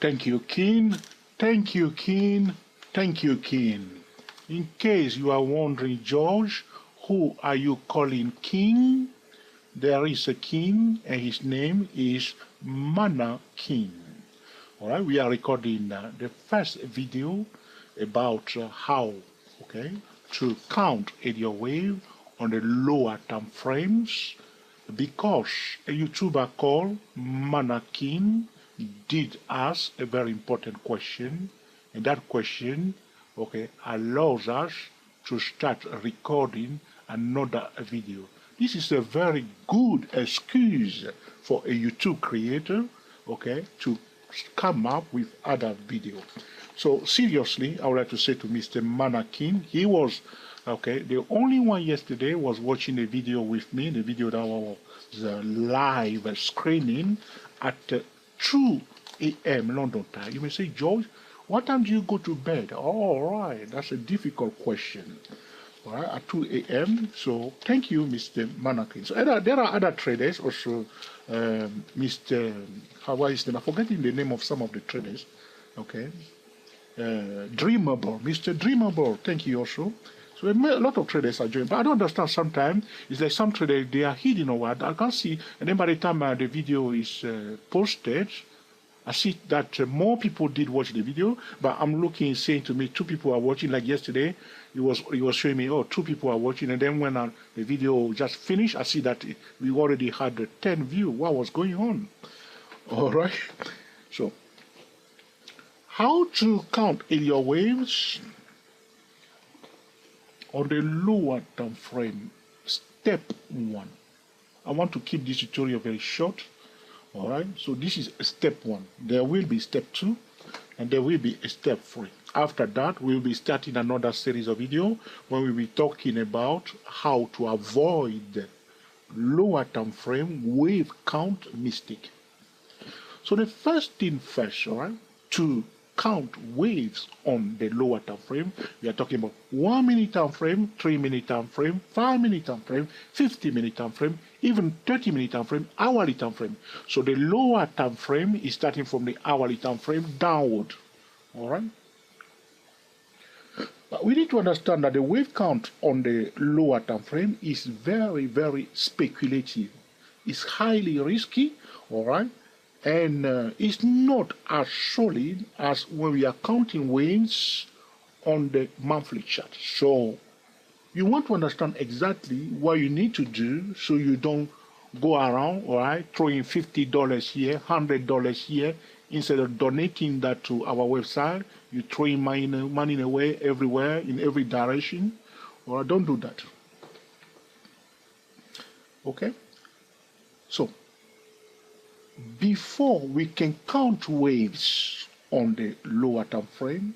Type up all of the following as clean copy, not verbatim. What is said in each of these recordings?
Thank you, King. Thank you, King. Thank you, King. In case you are wondering, George, who are you calling King? There is a king, and his name is Mana King. All right, we are recording the first video about how, to count Elliott wave on the lower time frames, because a YouTuber called Mana King did ask a very important question, and that question, allows us to start recording another video. This is a very good excuse for a YouTube creator, to come up with other videos. So seriously, I would like to say to Mr. Mana King, he was, the only one yesterday was watching a video with me, the video that was live screening at 2 a.m. London time. You may say, George, what time do you go to bed? All right, that's a difficult question. All right, at 2 a.m. So thank you, Mr. Mana King. So there are other traders also. Mr. How is name? I'm forgetting the name of some of the traders. Dreamable, Mr. Dreamable. Thank you also. So a lot of traders are joining, but I don't understand sometimes. It's like some traders, they are hidden or what. I can't see. And then by the time the video is posted, I see that more people did watch the video, but I'm looking, saying to me, 2 people are watching. Like yesterday, he was showing me, 2 people are watching, and then when the video just finished, I see that we already had 10 views. What was going on? All right. So, how to count Elliott waves on the lower time frame? Step 1. I want to keep this tutorial very short. All right, so this is step 1. There will be step 2, and there will be a step 3. After that, we'll be starting another series of video when we'll be talking about how to avoid lower time frame wave count mistake. So the first thing first, all right, to count waves on the lower time frame, we are talking about 1 minute time frame, 3 minute time frame, 5 minute time frame, 50 minute time frame, even 30 minute time frame, hourly time frame. So the lower time frame is starting from the hourly time frame downward. All right. But we need to understand that the wave count on the lower time frame is very, very speculative. It's highly risky. All right. And it's not as solid as when we are counting waves on the monthly chart. So you want to understand exactly what you need to do so you don't go around, all right, throwing $50 here, $100 here. Instead of donating that to our website, you throwing money away everywhere, in every direction. Or don't do that. Okay? So, before we can count waves on the lower time frame,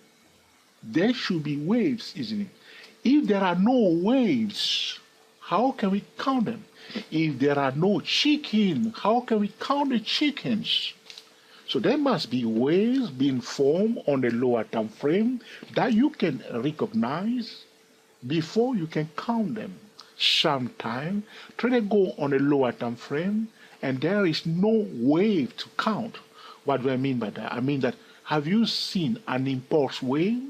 there should be waves, isn't it? If there are no waves, how can we count them? If there are no chickens, how can we count the chickens? So there must be waves being formed on the lower time frame that you can recognize before you can count them. Sometimes traders go on a lower time frame and there is no wave to count. What do I mean by that? I mean that, have you seen an impulse wave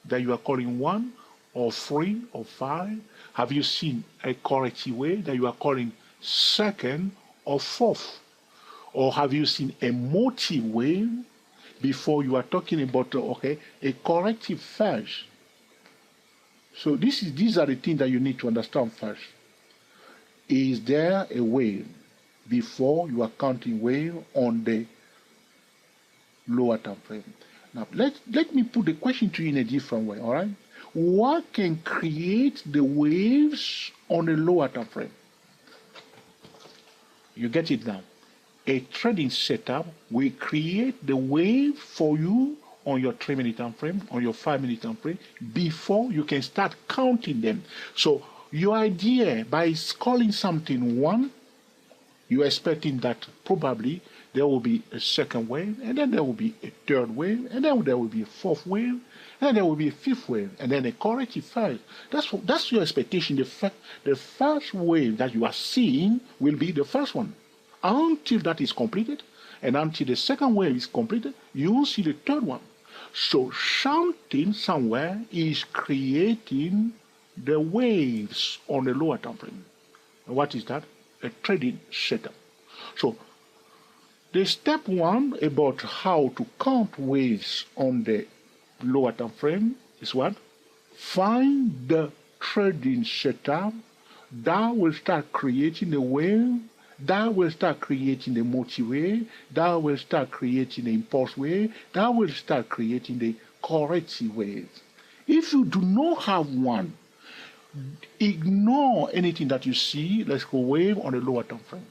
that you are calling 1 or 3 or 5? Have you seen a corrective wave that you are calling 2nd or 4th? Or have you seen a motive wave before you are talking about, a corrective first? So these are the things that you need to understand first. Is there a wave before you are counting wave on the lower time frame? Now, let me put the question to you in a different way, all right? What can create the waves on the lower time frame? You get it now. A trading setup will create the wave for you on your 3 minute time frame, on your 5 minute time frame, before you can start counting them. So your idea, by calling something 1, you're expecting that probably there will be a 2nd wave, and then there will be a 3rd wave, and then there will be a 4th wave, and then there will be a 5th wave, and then a corrective first. That's your expectation. The first wave that you are seeing will be the first one. Until that is completed, And until the second wave is completed, you will see the third one. So something somewhere is creating the waves on the lower time frame. And what is that? A trading setup. So the step one about how to count waves on the lower time frame is what? Find the trading setup that will start creating the wave, that will start creating the multi-wave, that will start creating the impulse wave, that will start creating the corrective wave. If you do not have one, ignore anything that you see, let's go wave on the lower time frame.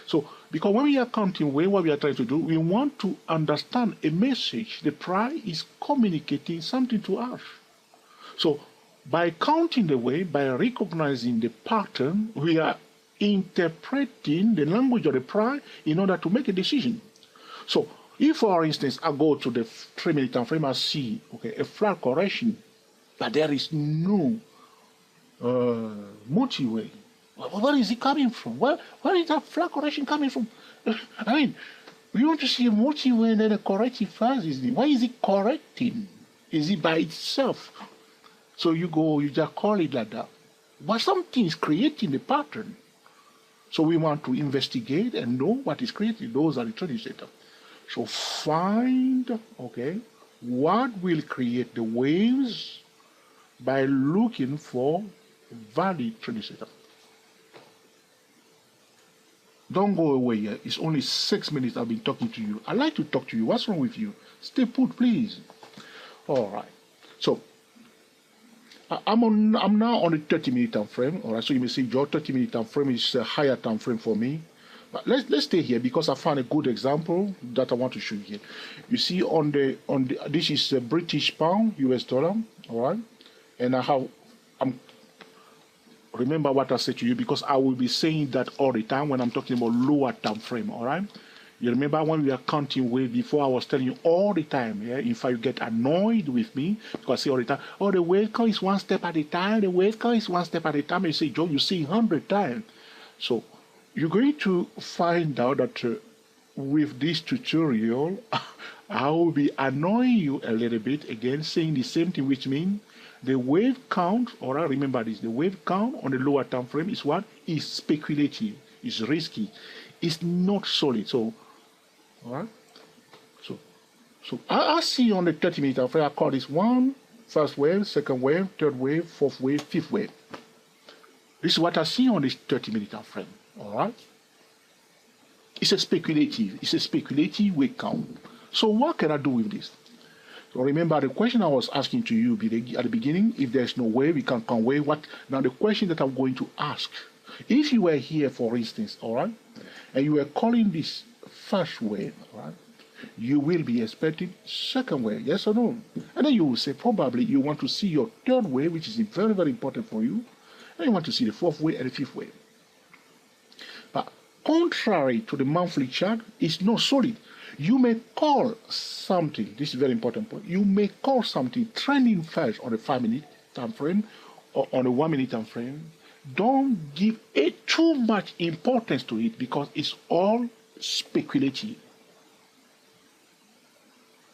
So, because when we are counting wave, what we are trying to do, we want to understand a message. The price is communicating something to us. So, by counting the wave, by recognizing the pattern, we are interpreting the language of the price in order to make a decision. So, if, for instance, I go to the 3-minute time frame, I see a flat correction, but there is no multi-way. Where is it coming from? Where is that flat correction coming from? I mean, we want to see a multi-way and then a corrective phase. Why is it correcting? Is it by itself? So you just call it like that. But something is creating the pattern. So we want to investigate and know what is creating. Those are the trading setup. So find, what will create the waves by looking for valid trading setup. Don't go away yet. It's only 6 minutes I've been talking to you. I'd like to talk to you. What's wrong with you? Stay put, please. All right. So I'm now on the 30-minute time frame. All right. So you may say your 30-minute time frame is a higher time frame for me. But let's stay here because I found a good example that I want to show you here. You see on the this is a British pound, US dollar. All right. And I'm remember what I said to you because I will be saying that all the time when I'm talking about lower time frame, all right? You remember when we are counting wave before I was telling you all the time, yeah? In fact, you get annoyed with me because I say all the time, oh, the wave count is one step at a time, the wave count is one step at a time. And you say, Joe, you see 100 times. So you're going to find out that with this tutorial, I will be annoying you a little bit again, saying the same thing, which means the wave count, or remember this, the wave count on the lower time frame is what? Is speculative, is risky, it's not solid. So, all right? So I see on the 30-minute time frame, I call this one, first wave, second wave, third wave, fourth wave, fifth wave. This is what I see on this 30-minute time frame, all right? It's a speculative wave count. So what can I do with this? So remember the question I was asking to you at the beginning, if there's no way we can count wave, what? Now the question that I'm going to ask, if you were here, for instance, all right, and you were calling this first wave, all right, you will be expecting second wave, yes or no? And then you will say probably you want to see your third wave, which is very, very important for you, and you want to see the fourth wave and the fifth wave. But contrary to the monthly chart, it's not solid. You may call something, this is a very important point, you may call something trending first on a 5-minute time frame or on a 1-minute time frame. Don't give too much importance to it because it's all speculative.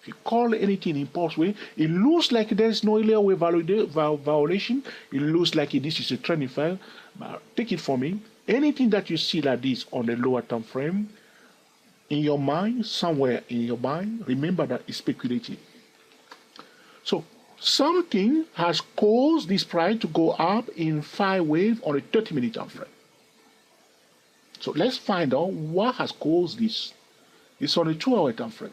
If you call anything impulse wave, it looks like there's no illegal wave violation. It looks like this is a trending file. But take it from me. Anything that you see like this on the lower time frame, in your mind, somewhere in your mind, remember that it's speculative. So something has caused this price to go up in 5 waves on a 30-minute time frame. So let's find out what has caused this. It's on a 2-hour time frame.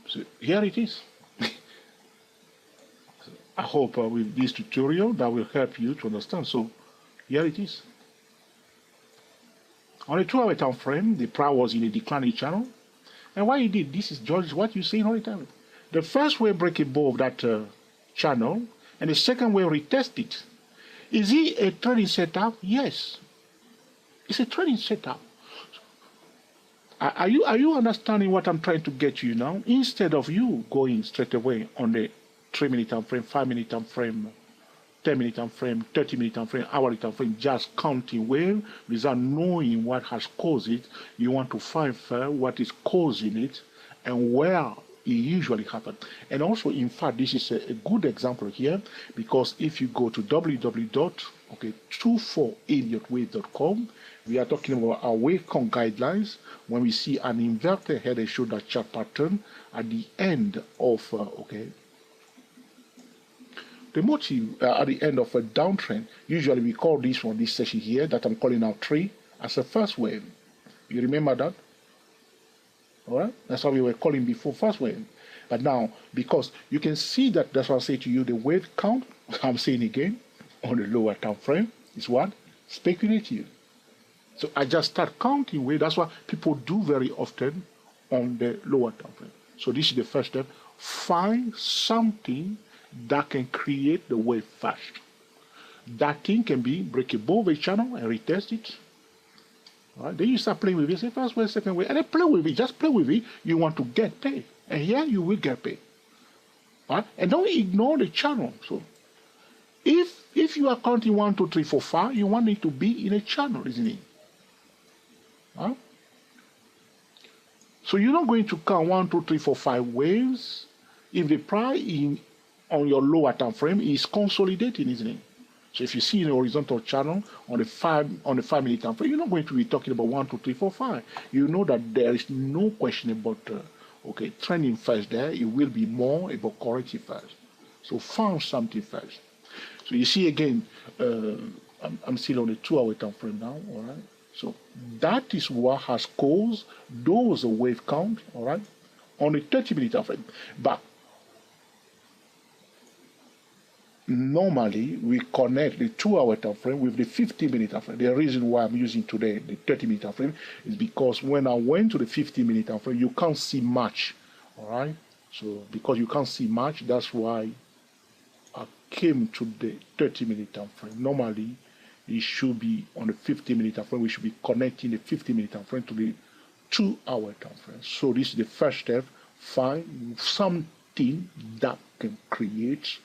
So here it is. I hope with this tutorial that will help you to understand. So here it is. On a 2-hour time frame, the price was in a declining channel. And why it did, this is just what you see all the time. The first wave break above that channel, and the second wave retest it. Is it a trading setup? Yes. It's a trading setup. Are you understanding what I'm trying to get you now? Instead of you going straight away on the 3-minute time frame, 5-minute time frame, 10-minute time frame, 30-minute time frame, hourly time frame, just counting wave without knowing what has caused it. You want to find first what is causing it and where it usually happens. And also, in fact, this is a good example here, because if you go to www.24elliottwave.com, we are talking about our wave count guidelines. When we see an inverted head and shoulder chart pattern at the end of the motive at the end of a downtrend, usually we call this one, this section here that I'm calling now 3, as a first wave. You remember that? All right, that's what we were calling before, first wave. But now, because you can see that, that's what I say to you, the wave count, I'm saying again, on the lower time frame is what? Speculative. So I just start counting wave. That's what people do very often on the lower time frame. So this is the first step. Find something that can create the wave fast. That thing can be break above a channel and retest it. Right? Then you start playing with it, say first wave, second wave, and then play with it, just play with it. You want to get paid. And here you will get paid. Right? And don't ignore the channel. So if you are counting 1, 2, 3, 4, 5, you want it to be in a channel, isn't it? Huh? So you're not going to count 1, 2, 3, 4, 5 waves if the price on your lower time frame is consolidating, isn't it? So if you see in a horizontal channel on the 5-minute time frame, you're not going to be talking about 1, 2, 3, 4, 5. You know that there is no question about trending first there. It will be more about corrective first. So find something first. So you see again, I'm still on the 2-hour time frame now, all right? So that is what has caused those wave count, all right, on the 30-minute time frame. But normally we connect the 2-hour time frame with the 50-minute time frame. The reason why I'm using today the 30-minute time frame is because when I went to the 50-minute time frame, you can't see much, all right? So because you can't see much, that's why I came to the 30-minute time frame. Normally, it should be on the 50-minute time frame. We should be connecting the 50-minute time frame to the 2-hour time frame. So this is the first step. Find something that can create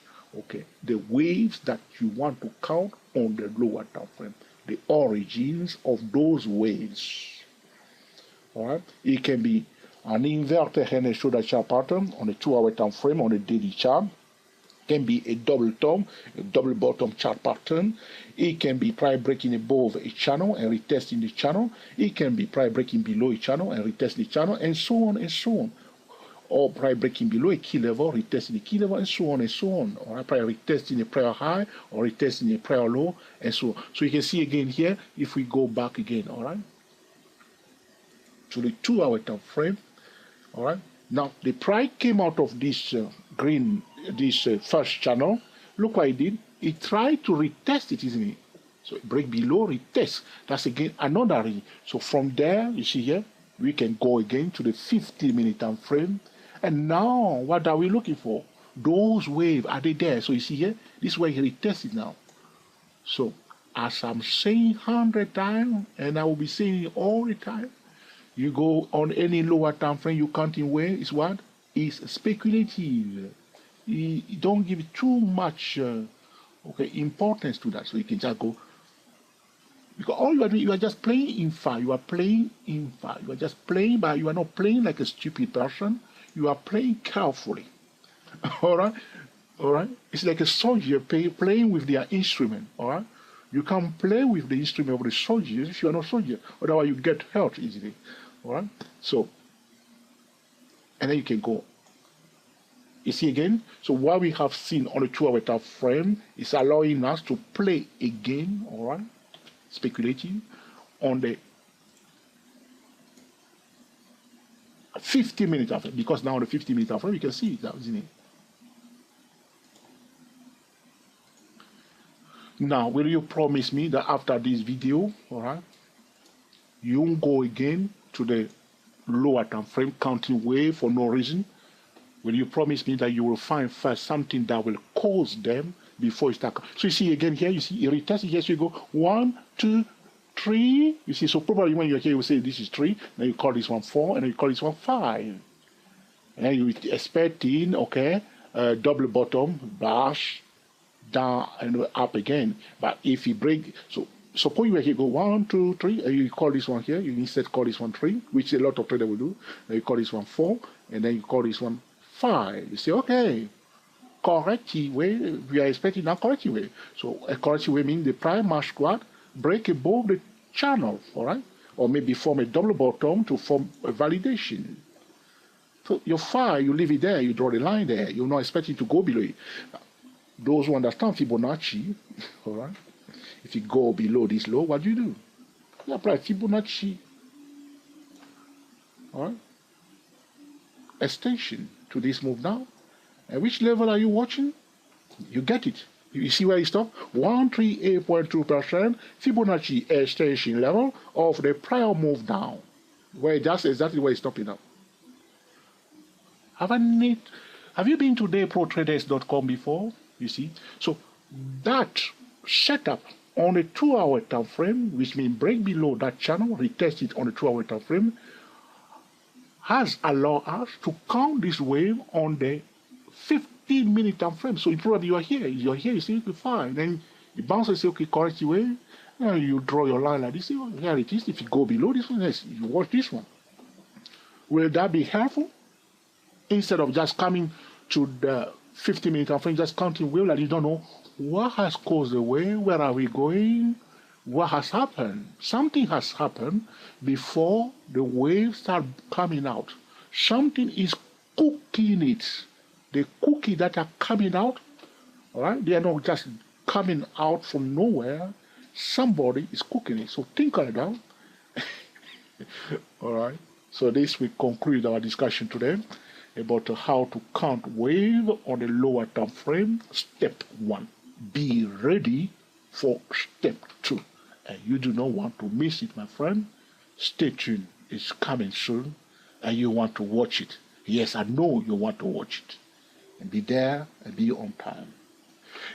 the waves that you want to count on the lower time frame, the origins of those waves. All right, it can be an inverted head and shoulder chart pattern on the 2-hour time frame on the daily chart. It can be a double top, a double bottom chart pattern. It can be price breaking above a channel and retesting the channel. It can be price breaking below a channel and retest the channel, and so on and so on. Or price breaking below a key level, retesting the key level, and so on and so on. Or price retesting a prior high, or retesting a prior low, and so on. So you can see again here, if we go back again, all right, to the 2-hour time frame, all right. Now the price came out of this green, this first channel. Look what it did. It tried to retest it, isn't it? So break below, retest. That's again another reason. So from there, you see here, we can go again to the 50-minute time frame. And now, what are we looking for? Those waves, are they there? So you see here, this is where he retested now. So, as I'm saying 100 times, and I will be saying it all the time, you go on any lower time frame, you counting wave, is what? Is speculative. You don't give too much importance to that. So you can just go, because all you are doing, you are just playing in fire. You are playing in fire. You are just playing, but you are not playing like a stupid person. You are playing carefully. All right? All right? It's like a soldier playing with their instrument. All right? You can't play with the instrument of the soldiers if you are not a soldier. Otherwise, you get hurt easily. All right? So, and then you can go. You see again? So what we have seen on the 2-hour time frame is allowing us to play again, all right? Speculative on the 50-minute time frame, because now on the 50-minute time frame you can see it now, isn't it? Now, will you promise me that after this video, all right, you won't go again to the lower time frame counting wave for no reason? Will you promise me that you will find first something that will cause them before you start? So you see again here, you see, you retest it, here, so you go 1, 2, 3. You see, so probably when you're here, you will say this is 3, then you call this one 4, and then you call this one 5. And you expecting, okay, double bottom, bash, down and up again. But if you break, so suppose you here go 1, 2, 3, and you call this one here, you instead call this one 3, which a lot of traders will do. Then you call this one 4, and then you call this one 5. You say, okay, correct way, we are expecting a correct way. So a correct way means the price must squat break above the channel, all right? Or maybe form a double bottom to form a validation. So your 5, you leave it there, you draw the line there. You're not expecting to go below it. Those who understand Fibonacci, all right? If you go below this low, what do? You apply Fibonacci, all right? Extension to this move now. At which level are you watching? You get it. You see where you stop? 138.2% Fibonacci extension level of the prior move down. Where that's exactly where it's stopping now. Have you been to dayprotraders.com before? You see? So that setup on a 2-hour time frame, which means break below that channel, retest it on a 2-hour time frame, has allowed us to count this wave on the 15-minute time frame. So probably you're here, you say, okay, fine. Then you bounce and say, okay, correct your way. And you draw your line like this. Oh, here it is. If you go below this one, yes, you watch this one. Will that be helpful? Instead of just coming to the 15-minute time frame, just counting wave like you don't know what has caused the wave, where are we going, what has happened. Something has happened before the wave start coming out. Something is cooking it. The cookie that are coming out, all right, they are not just coming out from nowhere. Somebody is cooking it. So think on it down. All right. So this will conclude our discussion today about how to count wave on the lower time frame. Step 1. Be ready for step 2. And you do not want to miss it, my friend. Stay tuned. It's coming soon. And you want to watch it. Yes, I know you want to watch it. And be there and be on time.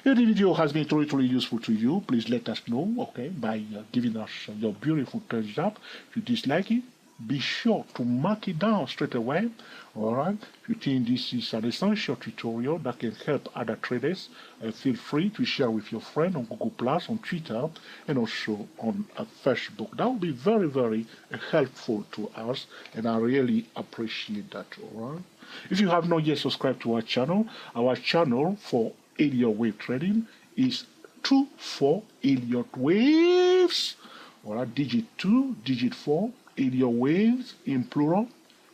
If the video has been truly useful to you, please let us know, okay, by giving us your beautiful thumbs up. If you dislike it, be sure to mark it down straight away. All right. If you think this is an essential tutorial that can help other traders, feel free to share with your friend on Google Plus, on Twitter, and also on Facebook. That would be very, very helpful to us, and I really appreciate that. All right. If you have not yet subscribed to our channel for Elliott wave trading is 24 Elliott waves. All right, digit 2, digit 4. Elliott waves in plural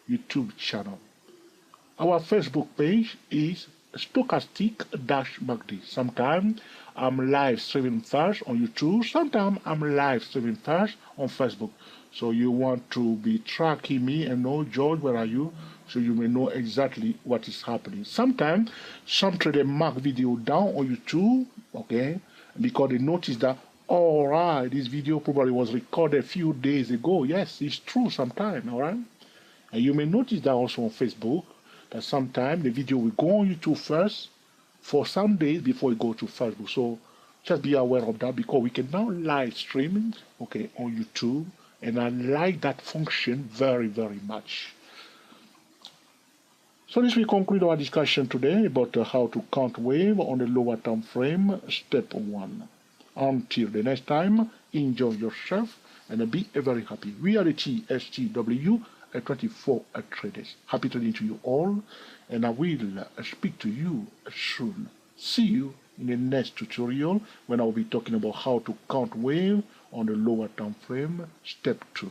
YouTube channel. Our Facebook page is stochastic-magdi. Sometimes I'm live streaming first on YouTube. Sometimes I'm live streaming first on Facebook. So you want to be tracking me and know, George, where are you? So you may know exactly what is happening. Sometimes some trader mark video down on YouTube, okay, because they notice that, all right, this video probably was recorded a few days ago. Yes, it's true sometimes, all right? And you may notice that also on Facebook, that sometimes the video will go on YouTube first for some days before it go to Facebook. So just be aware of that, because we can now live streaming, okay, on YouTube. And I like that function very, very much. So this will conclude our discussion today about how to count wave on the lower time frame, step 1. Until the next time, enjoy yourself and be very happy. We are the TSTW 24 traders. Happy trading to you all, and I will speak to you soon. See you in the next tutorial when I will be talking about how to count wave on the lower time frame, step 2.